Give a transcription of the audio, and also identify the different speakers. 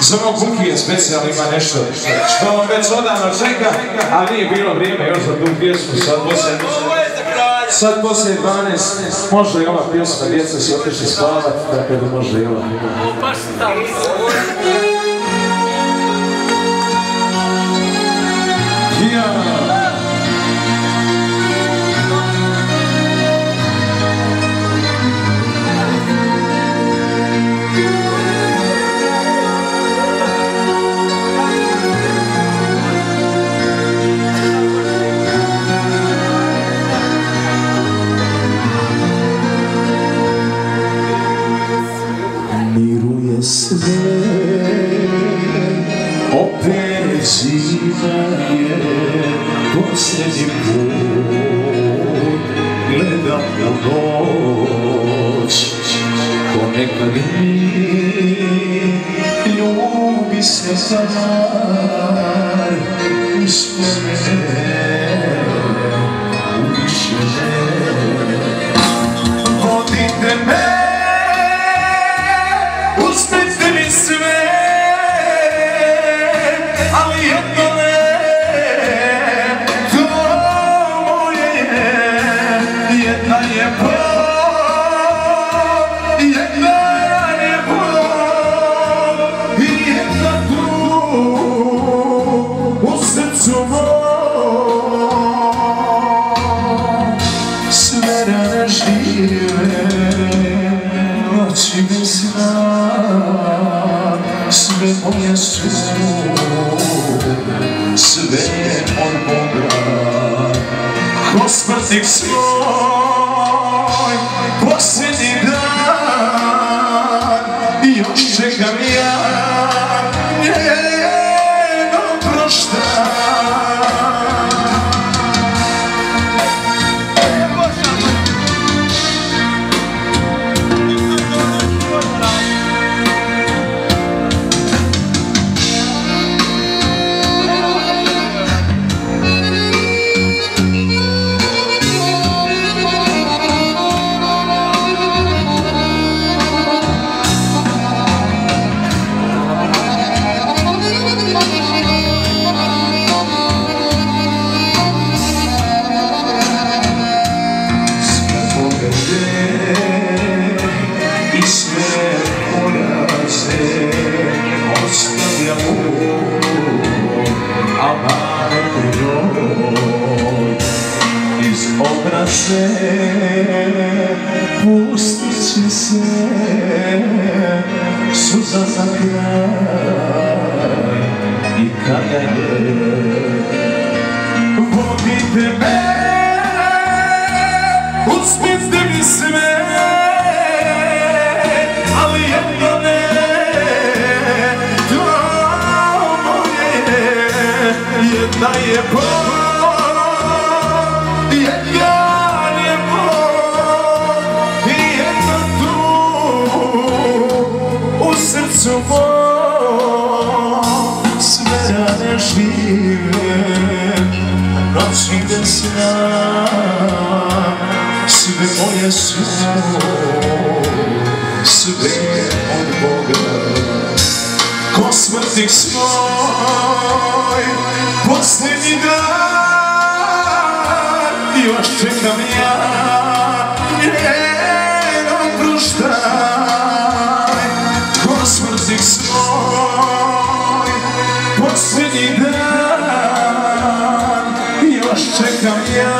Speaker 1: za mog Bukije specijalno ima nešto što on već odavno čeka, a nije bilo vrijeme još za tu pjesmu. Sad poslije 12 može i ova pjesma, djeca su otišli spavat, tako da može i ova.
Speaker 2: Miruje sve, opet zima je, posljednji put gledam u noć. Ponekad mi ljubi se zamar, uspomene, uviše ne. Vodite me, uzmite mi sve, ali jedno ne, to moje je. Jedna je bol, jedna je bol i jedna tu u srcu mom. Sve rane žive, noći bez sna, sve moje su, sve od Boga. Ko smrtnik svoj, posljednji dan, još čekam ja njeno proštaj. I sve poraze ostavljam a mare broj iz obraze pustit će se suza za kraj. I kada je vodite me, uzmite mi sve, ali jedno ne, to moje je. Jedna je bol, jedna je bol i jedna tu u srcu mom. Sve rane žive, noći bez sna, sve moje su, sve od Boga. Ko smrtnik svoj, posljednji dan, još čekam ja njeno proštaj. Ko smrtnik svoj, posljednji dan, još čekam ja